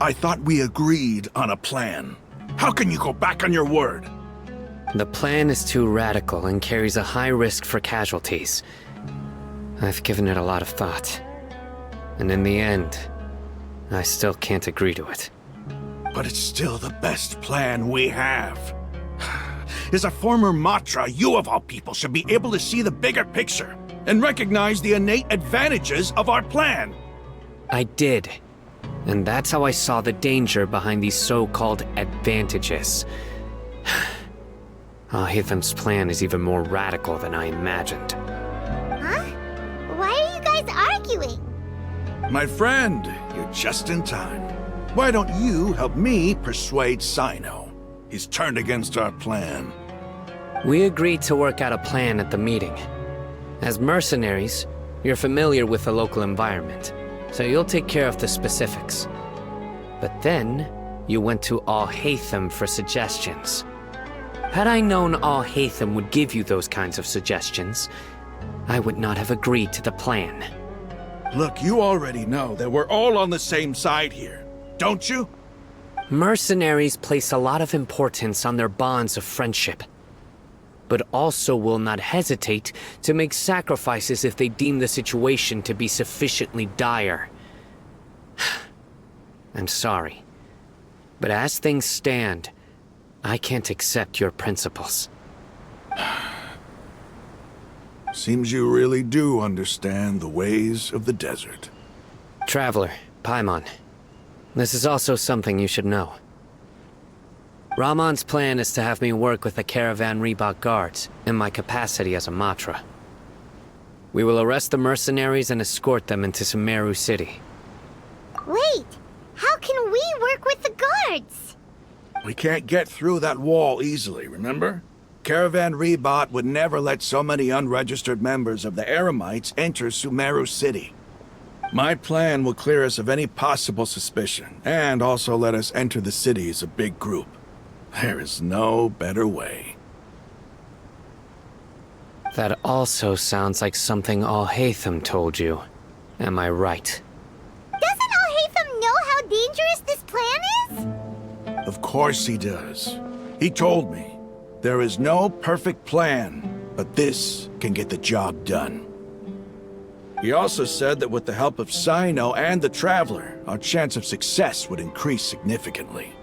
I thought we agreed on a plan. How can you go back on your word? The plan is too radical and carries a high risk for casualties. I've given it a lot of thought. And in the end, I still can't agree to it. But it's still the best plan we have. As a former Matra, you of all people should be able to see the bigger picture and recognize the innate advantages of our plan. I did. And that's how I saw the danger behind these so-called advantages. Alhaitham's plan is even more radical than I imagined. Huh? Why are you guys arguing? My friend, you're just in time. Why don't you help me persuade Sino? He's turned against our plan. We agreed to work out a plan at the meeting. As mercenaries, you're familiar with the local environment, so you'll take care of the specifics. But then, you went to Alhaitham for suggestions. Had I known Alhaitham would give you those kinds of suggestions, I would not have agreed to the plan. Look, you already know that we're all on the same side here, don't you? Mercenaries place a lot of importance on their bonds of friendship, but also will not hesitate to make sacrifices if they deem the situation to be sufficiently dire. I'm sorry, but as things stand, I can't accept your principles. Seems you really do understand the ways of the desert. Traveler, Paimon, this is also something you should know. Ramon's plan is to have me work with the Caravan Reebok guards in my capacity as a Matra. We will arrest the mercenaries and escort them into Sumeru City. Wait, how can we work with the guards? We can't get through that wall easily, remember? Caravan Reebok would never let so many unregistered members of the Eremites enter Sumeru City. My plan will clear us of any possible suspicion, and also let us enter the city as a big group. There is no better way. That also sounds like something Alhaitham told you. Am I right? Doesn't Alhaitham know how dangerous this plan is? Of course he does. He told me. There is no perfect plan, but this can get the job done. He also said that with the help of Sino and the Traveler, our chance of success would increase significantly.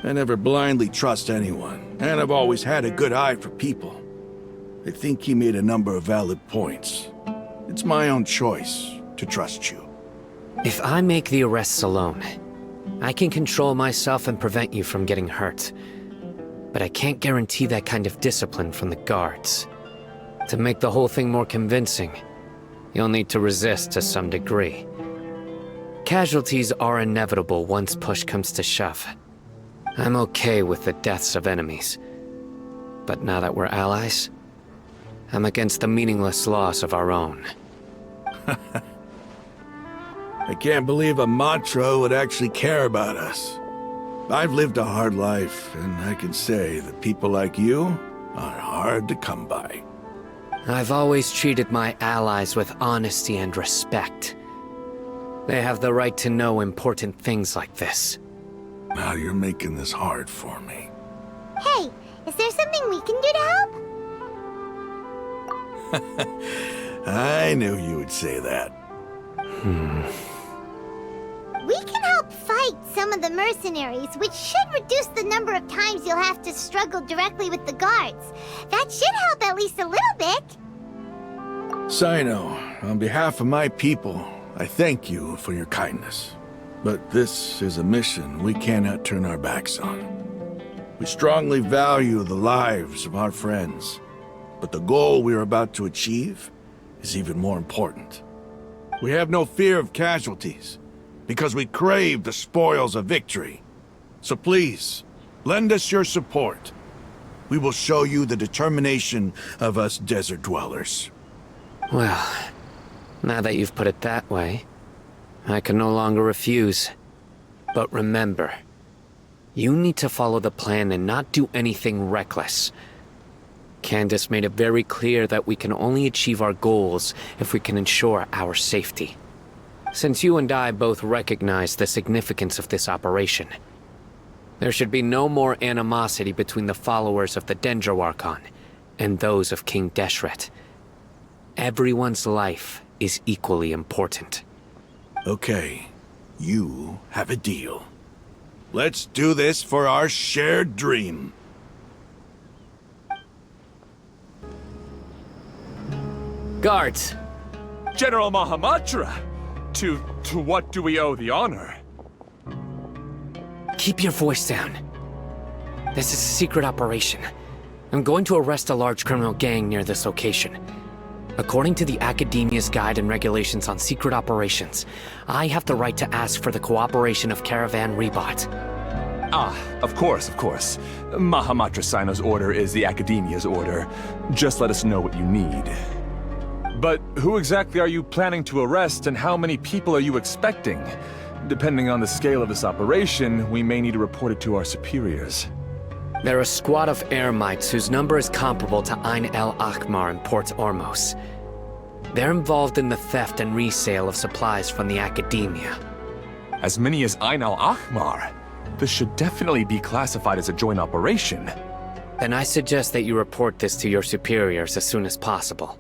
I never blindly trust anyone, and I've always had a good eye for people. I think he made a number of valid points. It's my own choice to trust you. If I make the arrests alone, I can control myself and prevent you from getting hurt. But I can't guarantee that kind of discipline from the guards. To make the whole thing more convincing, you'll need to resist to some degree. Casualties are inevitable once push comes to shove. I'm okay with the deaths of enemies. But now that we're allies, I'm against the meaningless loss of our own. I can't believe a Matra would actually care about us. I've lived a hard life, and I can say that people like you are hard to come by. I've always treated my allies with honesty and respect. They have the right to know important things like this. Now you're making this hard for me. Hey, is there something we can do to help? I knew you would say that. We can help fight some of the mercenaries, which should reduce the number of times you'll have to struggle directly with the guards. That should help at least a little bit. Sino, on behalf of my people, I thank you for your kindness. But this is a mission we cannot turn our backs on. We strongly value the lives of our friends, but the goal we are about to achieve is even more important. We have no fear of casualties, because we crave the spoils of victory. So please, lend us your support. We will show you the determination of us desert dwellers. Well, now that you've put it that way, I can no longer refuse. But remember, you need to follow the plan and not do anything reckless. Candace made it very clear that we can only achieve our goals if we can ensure our safety. Since you and I both recognize the significance of this operation, there should be no more animosity between the followers of the Dendro Archon and those of King Deshret. Everyone's life is equally important. Okay, you have a deal. Let's do this for our shared dream. Guards! General Mahamatra! To what do we owe the honor? Keep your voice down. This is a secret operation. I'm going to arrest a large criminal gang near this location. According to the Academia's Guide and Regulations on Secret Operations, I have the right to ask for the cooperation of Caravan Rebot. Ah, of course. Mahamatra Sino's order is the Academia's order. Just let us know what you need. But who exactly are you planning to arrest, and how many people are you expecting? Depending on the scale of this operation, we may need to report it to our superiors. They're a squad of Eremites whose number is comparable to Ain El Akmar in Port Ormos. They're involved in the theft and resale of supplies from the Academia. As many as Ain Al Akmar? This should definitely be classified as a joint operation. Then I suggest that you report this to your superiors as soon as possible,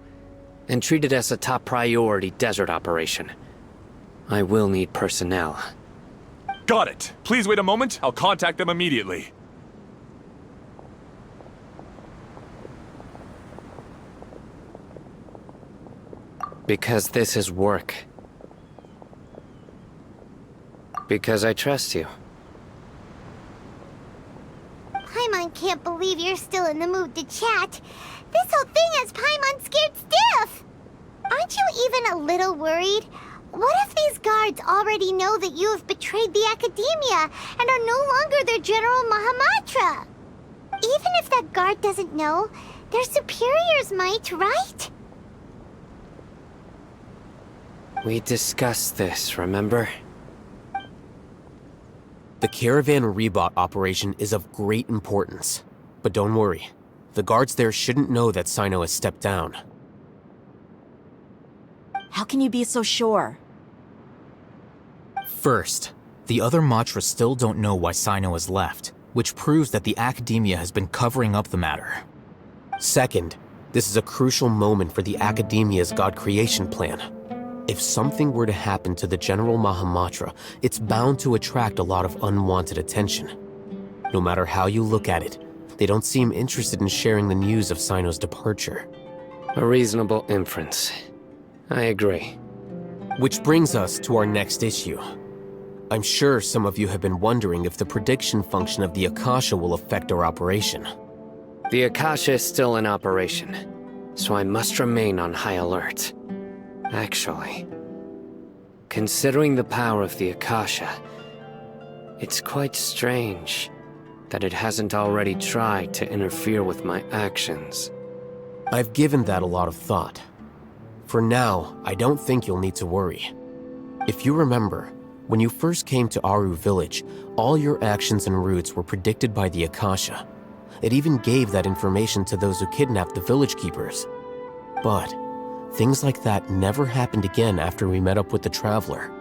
and treat it as a top priority desert operation. I will need personnel. Got it. Please wait a moment. I'll contact them immediately. Because this is work. Because I trust you. Paimon can't believe you're still in the mood to chat. This whole thing has Paimon scared stiff! Aren't you even a little worried? What if these guards already know that you have betrayed the Academia and are no longer their General Mahamatra? Even if that guard doesn't know, their superiors might, right? We discussed this, remember? The Caravan Rebot operation is of great importance. But don't worry, the guards there shouldn't know that Sino has stepped down. How can you be so sure? First, the other Matra still don't know why Sino has left, which proves that the Academia has been covering up the matter. Second, this is a crucial moment for the Academia's God creation plan. If something were to happen to the General Mahamatra, it's bound to attract a lot of unwanted attention. No matter how you look at it, they don't seem interested in sharing the news of Sino's departure. A reasonable inference. I agree. Which brings us to our next issue. I'm sure some of you have been wondering if the prediction function of the Akasha will affect our operation. The Akasha is still in operation, so I must remain on high alert. Actually, considering the power of the Akasha, it's quite strange that it hasn't already tried to interfere with my actions. I've given that a lot of thought. For now, I don't think you'll need to worry. If you remember, when you first came to Aru Village, all your actions and routes were predicted by the Akasha. It even gave that information to those who kidnapped the village keepers. But things like that never happened again after we met up with the Traveler.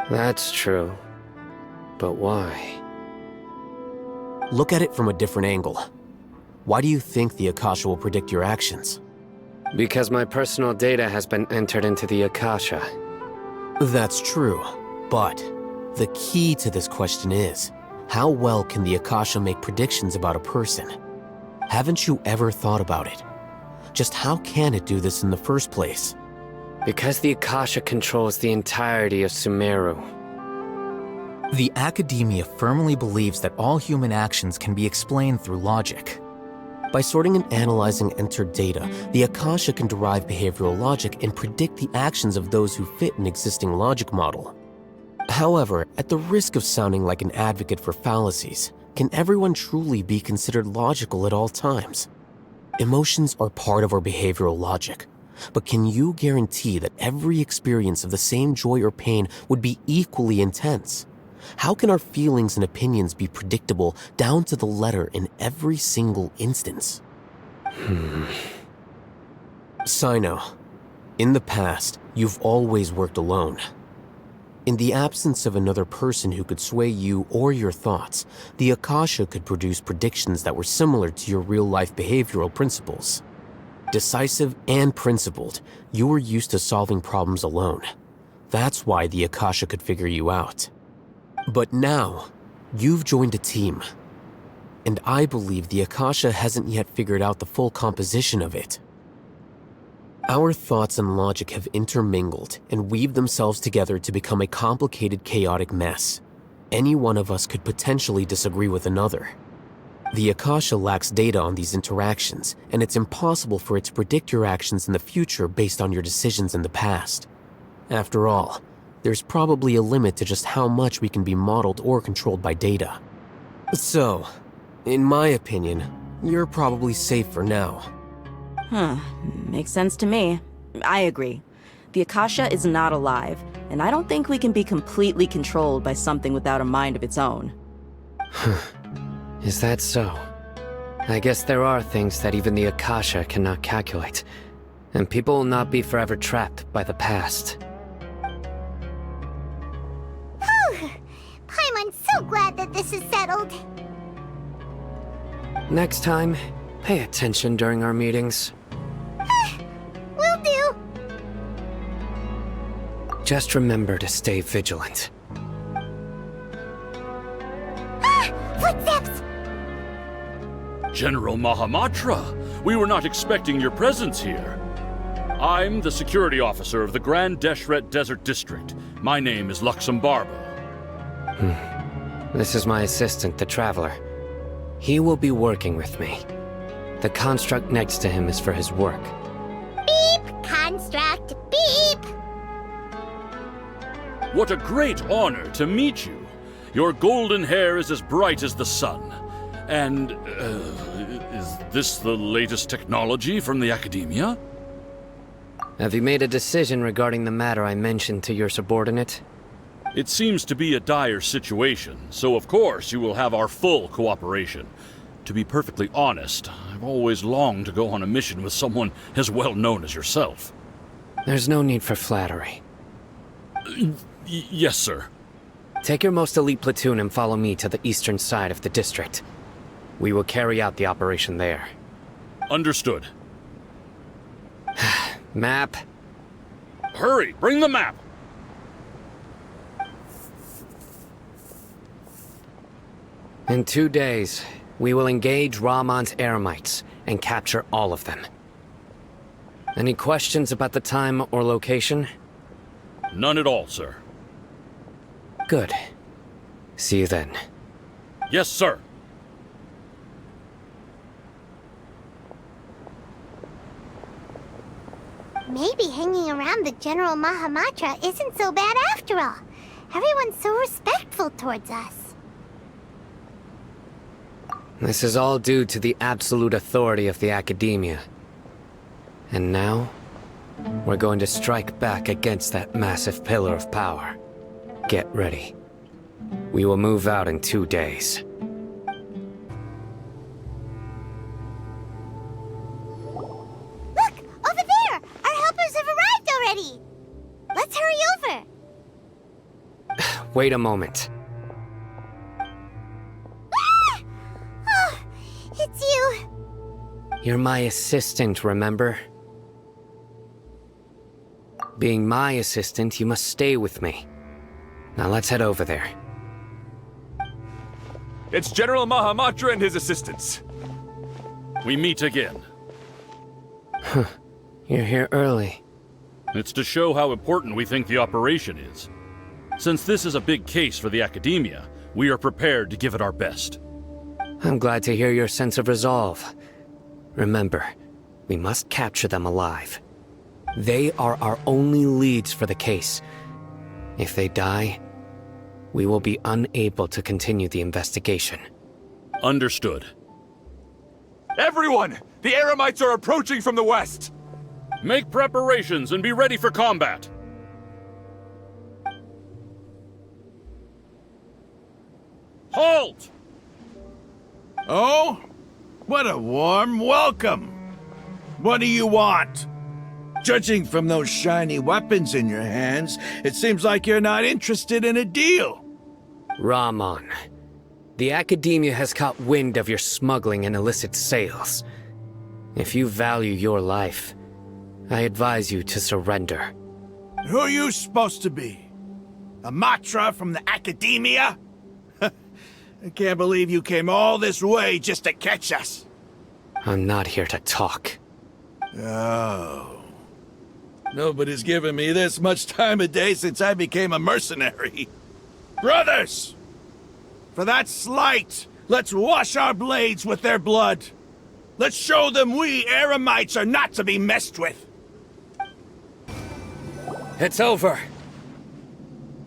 That's true. But why? Look at it from a different angle. Why do you think the Akasha will predict your actions? Because my personal data has been entered into the Akasha. That's true, but the key to this question is, how well can the Akasha make predictions about a person? Haven't you ever thought about it? Just how can it do this in the first place? Because the Akasha controls the entirety of Sumeru. The Academia firmly believes that all human actions can be explained through logic. By sorting and analyzing entered data, the Akasha can derive behavioral logic and predict the actions of those who fit an existing logic model. However, at the risk of sounding like an advocate for fallacies, can everyone truly be considered logical at all times? Emotions are part of our behavioral logic, but can you guarantee that every experience of the same joy or pain would be equally intense? How can our feelings and opinions be predictable down to the letter in every single instance? Sino, In the past, you've always worked alone. In the absence of another person who could sway you or your thoughts, the Akasha could produce predictions that were similar to your real-life behavioral principles. Decisive and principled, you were used to solving problems alone. That's why the Akasha could figure you out. But now, you've joined a team. And I believe the Akasha hasn't yet figured out the full composition of it. Our thoughts and logic have intermingled and weaved themselves together to become a complicated, chaotic mess. Any one of us could potentially disagree with another. The Akasha lacks data on these interactions, and it's impossible for it to predict your actions in the future based on your decisions in the past. After all, there's probably a limit to just how much we can be modeled or controlled by data. So, in my opinion, you're probably safe for now. Makes sense to me. I agree. The Akasha is not alive, and I don't think we can be completely controlled by something without a mind of its own. Is that so? I guess there are things that even the Akasha cannot calculate, and people will not be forever trapped by the past. Whew! Paimon's so glad that this is settled. Next time, pay attention during our meetings. Will do. Just remember to stay vigilant. Footsteps! General Mahamatra, we were not expecting your presence here. I'm the security officer of the Grand Deshret Desert District. My name is Luxembarbo. This is my assistant, the Traveler. He will be working with me. The construct next to him is for his work. Beep! Construct! Beep! What a great honor to meet you. Your golden hair is as bright as the sun. And, is this the latest technology from the Academia? Have you made a decision regarding the matter I mentioned to your subordinate? It seems to be a dire situation, so of course you will have our full cooperation. To be perfectly honest, I've always longed to go on a mission with someone as well known as yourself. There's no need for flattery. Yes, sir. Take your most elite platoon and follow me to the eastern side of the district. We will carry out the operation there. Understood. Map. Hurry, bring the map! In 2 days, we will engage Rahman's Eremites and capture all of them. Any questions about the time or location? None at all, sir. Good. See you then. Yes, sir. Maybe hanging around the General Mahamatra isn't so bad after all. Everyone's so respectful towards us. This is all due to the absolute authority of the Academia. And now, we're going to strike back against that massive pillar of power. Get ready. We will move out in 2 days. Look! Over there! Our helpers have arrived already! Let's hurry over! Wait a moment. Ah! Oh, it's you! You're my assistant, remember? Being my assistant, you must stay with me. Now let's head over there. It's General Mahamatra and his assistants. We meet again. You're here early. It's to show how important we think the operation is. Since this is a big case for the Academia, we are prepared to give it our best. I'm glad to hear your sense of resolve. Remember, we must capture them alive. They are our only leads for the case. If they die, we will be unable to continue the investigation. Understood. Everyone! The Eremites are approaching from the west! Make preparations and be ready for combat. Halt! Oh? What a warm welcome! What do you want? Judging from those shiny weapons in your hands, it seems like you're not interested in a deal. Rahman, the Academia has caught wind of your smuggling and illicit sales. If you value your life, I advise you to surrender. Who are you supposed to be? A Matra from the Academia? I can't believe you came all this way just to catch us. I'm not here to talk. Oh. Nobody's given me this much time of day since I became a mercenary. Brothers! For that slight, let's wash our blades with their blood. Let's show them we Eremites are not to be messed with. It's over.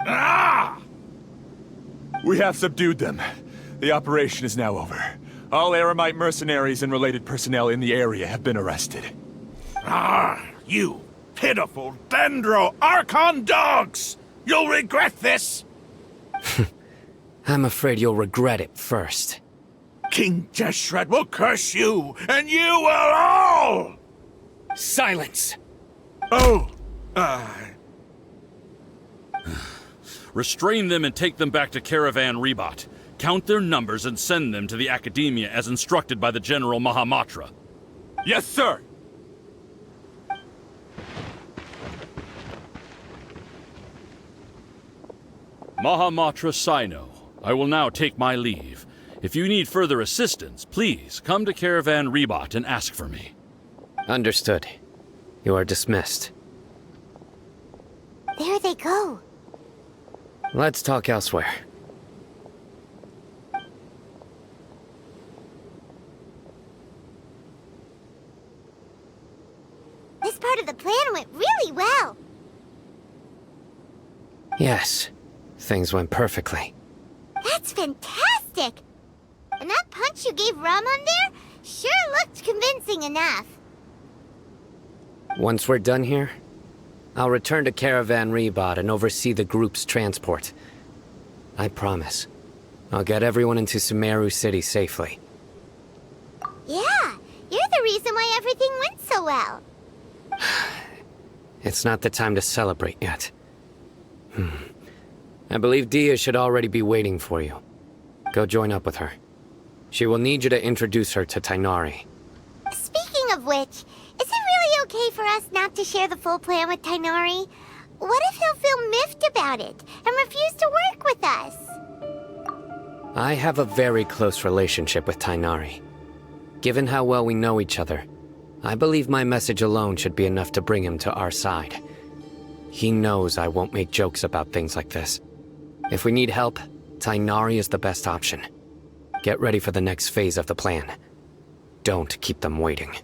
Ah! We have subdued them. The operation is now over. All Eremite mercenaries and related personnel in the area have been arrested. Ah, you pitiful Dendro Archon dogs! You'll regret this! I'm afraid you'll regret it first. King Jeshred will curse you, and you will all! Silence! Oh, Restrain them and take them back to Caravan Rebot. Count their numbers and send them to the Academia as instructed by the General Mahamatra. Yes, sir! Mahamatra Sino, I will now take my leave. If you need further assistance, please come to Caravan Rebot and ask for me. Understood. You are dismissed. There they go. Let's talk elsewhere. This part of the plan went really well. Yes, things went perfectly. That's fantastic! And that punch you gave Rahman there sure looked convincing enough. Once we're done here, I'll return to Caravan Rebot and oversee the group's transport. I promise. I'll get everyone into Sumeru City safely. Yeah, you're the reason why everything went so well. It's not the time to celebrate yet. I believe Dia should already be waiting for you. Go join up with her. She will need you to introduce her to Tainari. Speaking of which, is it really okay for us not to share the full plan with Tainari? What if he'll feel miffed about it and refuse to work with us? I have a very close relationship with Tainari. Given how well we know each other, I believe my message alone should be enough to bring him to our side. He knows I won't make jokes about things like this. If we need help, Tainari is the best option. Get ready for the next phase of the plan. Don't keep them waiting.